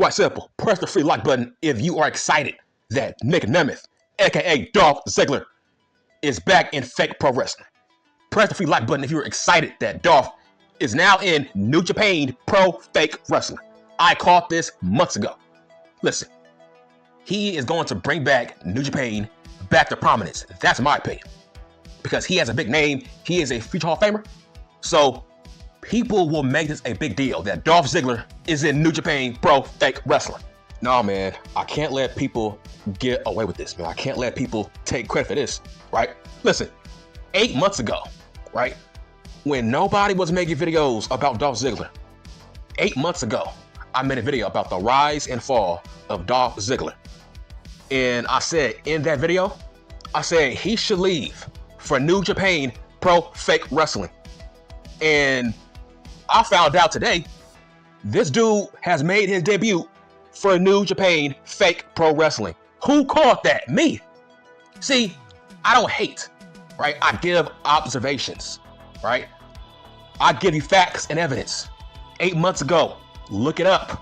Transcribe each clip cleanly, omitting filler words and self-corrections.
quite simple. Press the free like button if you are excited that Nic Nemeth, aka Dolph Ziggler, is back in fake pro wrestling. Press the free like button if you're excited that Dolph is now in New Japan Pro Fake Wrestling. I called this months ago. Listen, he is going to bring back New Japan back to prominence. That's my opinion. Because he has a big name. He is a future Hall of Famer. So people will make this a big deal that Dolph Ziggler is in New Japan Pro Fake Wrestling. No, man, I can't let people get away with this, man. I can't let people take credit for this, right? Listen, 8 months ago, right, when nobody was making videos about Dolph Ziggler, 8 months ago, I made a video about the rise and fall of Dolph Ziggler. And I said in that video, I said he should leave for New Japan Pro Fake Wrestling. And I found out today, this dude has made his debut for New Japan Fake Pro Wrestling. Who called that? Me. See, I don't hate, right? I give observations, right? I give you facts and evidence. 8 months ago, look it up,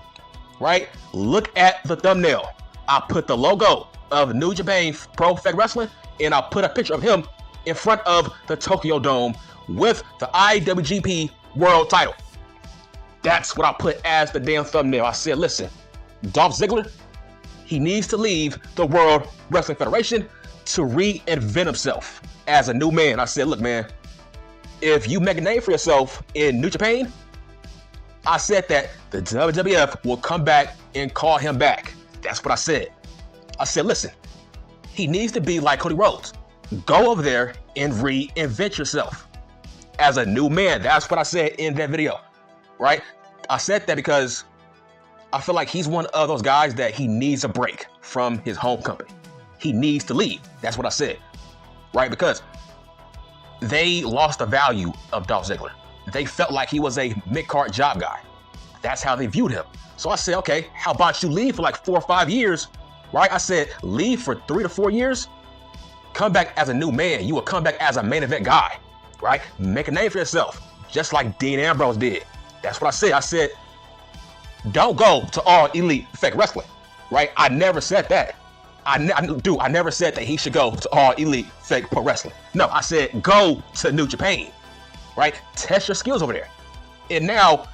right? Look at the thumbnail. I put the logo of New Japan Pro Fake Wrestling, and I put a picture of him in front of the Tokyo Dome with the IWGP World Title. That's what I put as the damn thumbnail. I said, listen, Dolph Ziggler, he needs to leave the World Wrestling Federation to reinvent himself as a new man. I said, look, man, if you make a name for yourself in New Japan, I said that the WWF will come back and call him back. That's what I said. I said, listen, he needs to be like Cody Rhodes. Go over there and reinvent yourself as a new man. That's what I said in that video, right? I said that because I feel like he's one of those guys that he needs a break from his home company. He needs to leave. That's what I said, right? Because they lost the value of Dolph Ziggler. They felt like he was a mid-card job guy. That's how they viewed him. So I said, okay, how about you leave for like 4 or 5 years, right? I said, leave for 3 to 4 years, come back as a new man. You will come back as a main event guy, right? Make a name for yourself, just like Dean Ambrose did. That's what I said. I said, don't go to All Elite Fake Wrestling, right? I never said that. I never said that he should go to All Elite Fake Pro Wrestling. No, I said go to New Japan, right? Test your skills over there. And now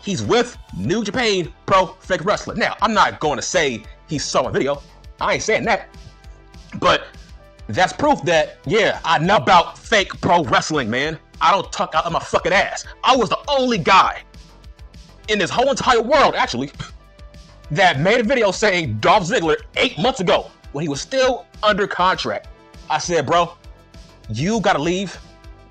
he's with New Japan Pro Fake Wrestling. Now, I'm not going to say he saw my video. I ain't saying that. But that's proof that, yeah, I know about fake pro wrestling, man. I don't talk out of my fucking ass. I was the only guy in this whole entire world, actually, that made a video saying Dolph Ziggler 8 months ago when he was still under contract. I said, bro, you gotta leave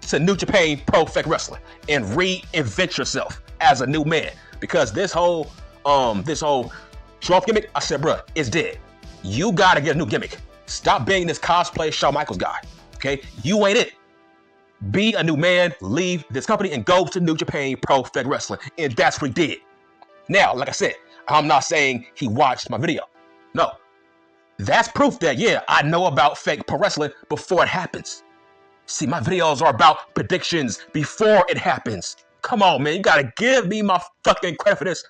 to New Japan Pro Fake Wrestling and reinvent yourself as a new man, because this whole Dolph gimmick, I said, bro, it's dead. You gotta get a new gimmick. Stop being this cosplay Shawn Michaels guy, okay? You ain't it. Be a new man, leave this company, and go to New Japan Pro Fake Wrestling. And that's what he did. Now, like I said, I'm not saying he watched my video. No. That's proof that, yeah, I know about fake pro wrestling before it happens. See, my videos are about predictions before it happens. Come on, man. You gotta give me my fucking credit for this.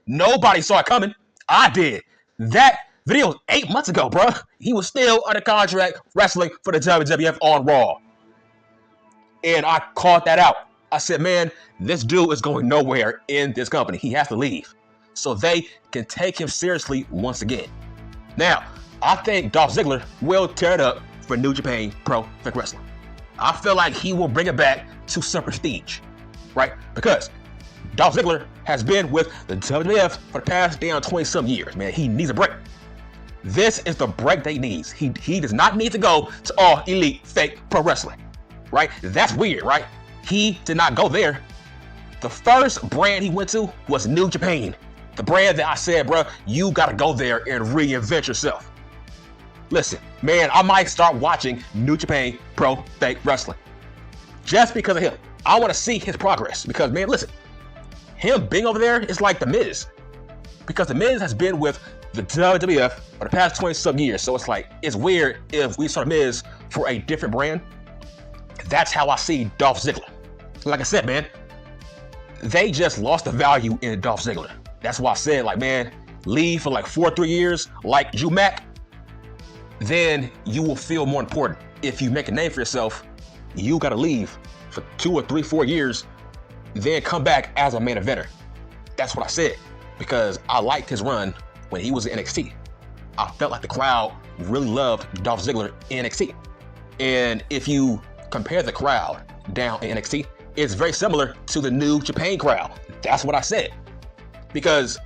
Nobody saw it coming. I did. That video was 8 months ago, bro. He was still under contract wrestling for the WWF on Raw. And I called that out. I said, man, this dude is going nowhere in this company. He has to leave so they can take him seriously once again. Now, I think Dolph Ziggler will tear it up for New Japan Pro Fake Wrestling. I feel like he will bring it back to some prestige, right? Because Dolph Ziggler has been with the WWF for the past damn 20-some years, man. He needs a break. This is the break that he needs. He does not need to go to All Elite Fake Pro Wrestling, right? That's weird, right? He did not go there. The first brand he went to was New Japan. The brand that I said, bro, you gotta go there and reinvent yourself. Listen, man, I might start watching New Japan Pro Fake Wrestling just because of him. I want to see his progress because, man, listen, him being over there is like The Miz, because The Miz has been with the WWF for the past 20-some years. So it's like, it's weird if we saw The Miz for a different brand. That's how I see Dolph Ziggler. Like I said, man, they just lost the value in Dolph Ziggler. That's why I said, like, man, leave for like 4 or 3 years, like Drew Mack, then you will feel more important. If you make a name for yourself, you gotta leave for 2 or 3, 4 years, then come back as a main eventer. That's what I said, because I liked his run when he was in NXT. I felt like the crowd really loved Dolph Ziggler in NXT. And if you compare the crowd down in NXT, it's very similar to the New Japan crowd. That's what I said. Because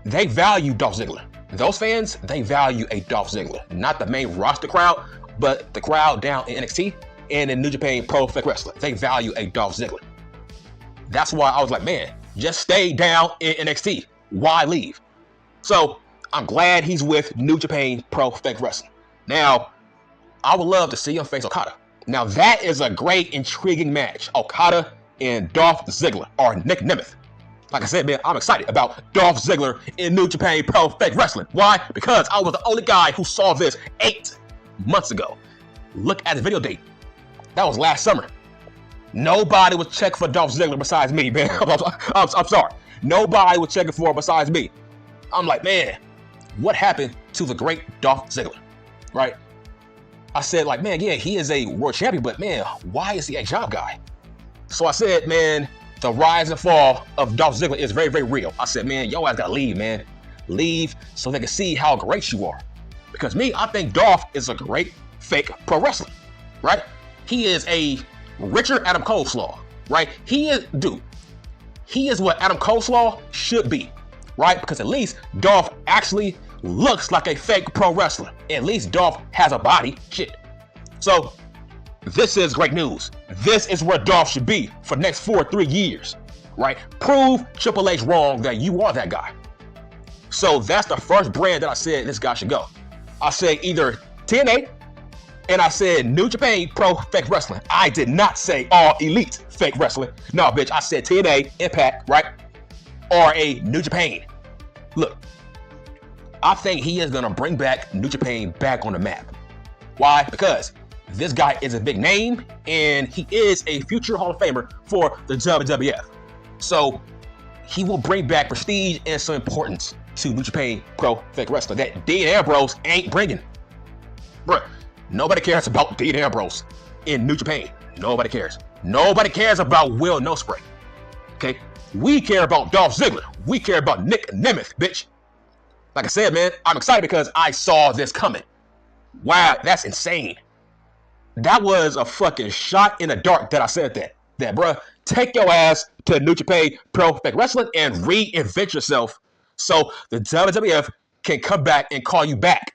they value Dolph Ziggler. Those fans, they value a Dolph Ziggler. Not the main roster crowd, but the crowd down in NXT and in New Japan Pro Wrestling. They value a Dolph Ziggler. That's why I was like, man, just stay down in NXT. Why leave? So I'm glad he's with New Japan Pro Wrestling. Now, I would love to see him face Okada. Now that is a great, intriguing match. Okada and Dolph Ziggler, or Nic Nemeth. Like I said, man, I'm excited about Dolph Ziggler in New Japan Pro Wrestling. Why? Because I was the only guy who saw this 8 months ago. Look at the video date. That was last summer. Nobody was checking for Dolph Ziggler besides me, man. I'm sorry. Nobody was checking for it besides me. I'm like, man, what happened to the great Dolph Ziggler, right? I said, like, man, yeah, he is a world champion, but man, why is he a job guy? So I said, man, the rise and fall of Dolph Ziggler is very, very real. I said, man, yo, I gotta leave, man. Leave so they can see how great you are. Because me, I think Dolph is a great fake pro wrestler, right? He is a richer Adam Coleslaw, right? He is what Adam Coleslaw should be, right? Because at least Dolph actually looks like a fake pro wrestler. At least Dolph has a body. Shit. So this is great news. This is where Dolph should be for the next 4 or 3 years, right? Prove Triple H wrong that you are that guy. So that's the first brand that I said this guy should go. I said either TNA, and I said New Japan Pro Fake Wrestling. I did not say All Elite Fake Wrestling. No, bitch, I said TNA, Impact, right? Or a New Japan. Look, I think he is gonna bring back New Japan back on the map. Why? Because this guy is a big name, and he is a future Hall of Famer for the WWF. So he will bring back prestige and some importance to New Japan Pro Fake Wrestling that Dean Ambrose ain't bringing. Bruh, nobody cares about Dean Ambrose in New Japan. Nobody cares. Nobody cares about Will Ospreay. Okay? We care about Dolph Ziggler. We care about Nic Nemeth, bitch. Like I said, man, I'm excited because I saw this coming. Wow, that's insane. That was a fucking shot in the dark that I said that. That, bruh, take your ass to New Japan Pro Fake Wrestling and reinvent yourself so the WWF can come back and call you back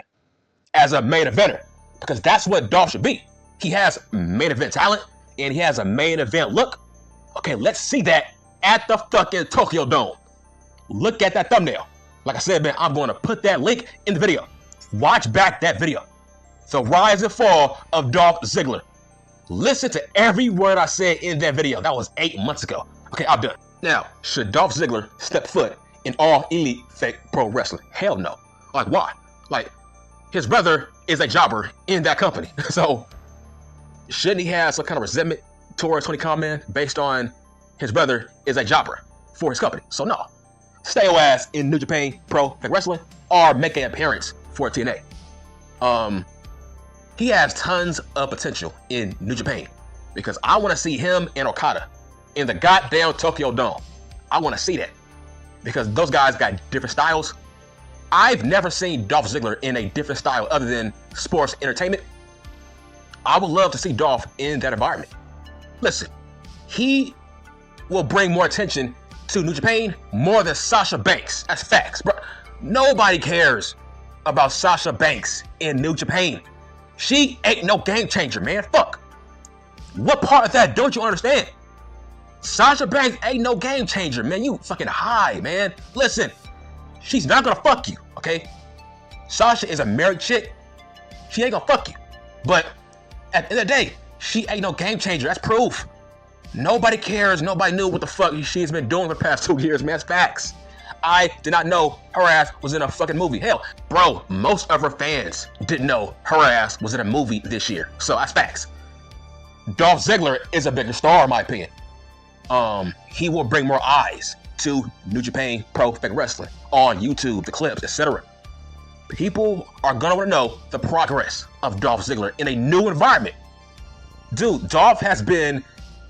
as a main eventer. Because that's what Dolph should be. He has main event talent and he has a main event look. Okay, let's see that at the fucking Tokyo Dome. Look at that thumbnail. Like I said, man, I'm going to put that link in the video. Watch back that video. The rise and fall of Dolph Ziggler. Listen to every word I said in that video. That was 8 months ago. Okay, I'm done. Now, should Dolph Ziggler step foot in All Elite Fake Pro Wrestling? Hell no. Like, why? Like, his brother is a jobber in that company. So, shouldn't he have some kind of resentment towards Tony Khan, man, based on his brother is a jobber for his company? So, no. Stay your ass in New Japan Pro Fake Wrestling or make an appearance for TNA. He has tons of potential in New Japan because I want to see him and Okada in the goddamn Tokyo Dome. I want to see that because those guys got different styles. I've never seen Dolph Ziggler in a different style other than sports entertainment. I would love to see Dolph in that environment. Listen, he will bring more attention to New Japan more than Sasha Banks. That's facts, bro. Nobody cares about Sasha Banks in New Japan. She ain't no game changer, man. Fuck. What part of that don't you understand? Sasha Banks ain't no game changer, man. You fucking high, man. Listen, she's not gonna fuck you, okay? Sasha is a married chick. She ain't gonna fuck you. But at the end of the day, she ain't no game changer. That's proof. Nobody cares. Nobody knew what the fuck she's been doing for the past 2 years, man. That's facts. I did not know her ass was in a fucking movie. Hell, bro, most of her fans didn't know her ass was in a movie this year. So that's facts. Dolph Ziggler is a bigger star, in my opinion. He will bring more eyes to New Japan Pro Fake Wrestling on YouTube, the clips, etc. People are gonna want to know the progress of Dolph Ziggler in a new environment. Dude, Dolph has been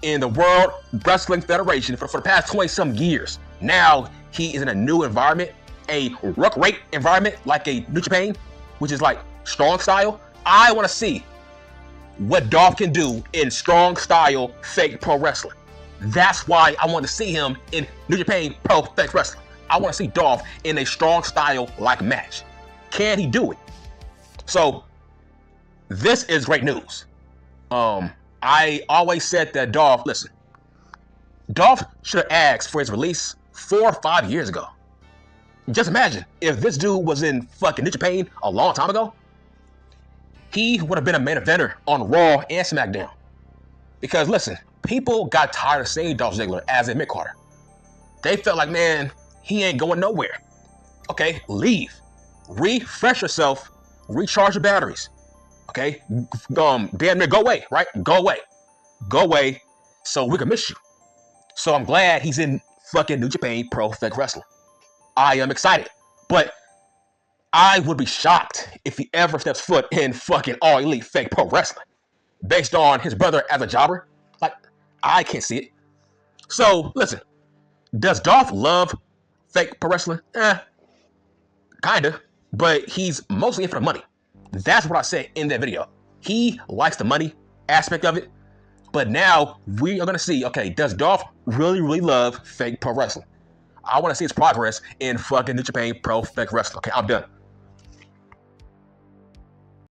in the World Wrestling Federation for the past 20-some years. Now he is in a new environment, a ruck rate environment like a New Japan, which is like strong style. I want to see what Dolph can do in strong style fake pro wrestling. That's why I want to see him in New Japan Pro Fake Wrestling. I want to see Dolph in a strong style like match. Can he do it? So this is great news. I always said that Dolph should have asked for his release 4 or 5 years ago. Just imagine if this dude was in fucking New Japan a long time ago, he would have been a main eventer on Raw and SmackDown. Because listen, people got tired of seeing Dolph Ziggler as a mid-carder. They felt like, man, he ain't going nowhere. Okay, leave. Refresh yourself. Recharge your batteries. Okay, damn near go away, right? Go away, so we can miss you. So I'm glad he's in fucking New Japan Pro Fake Wrestling. I am excited, but I would be shocked if he ever steps foot in fucking All Elite Fake Pro Wrestling, based on his brother as a jobber. Like, I can't see it. So listen, does Dolph love fake pro wrestling? Kinda, but he's mostly in for the money. That's what I said in that video. He likes the money aspect of it. But now we are going to see, okay, does Dolph really love fake pro wrestling? I want to see his progress in fucking New Japan Pro Fake Wrestling. Okay, I'm done.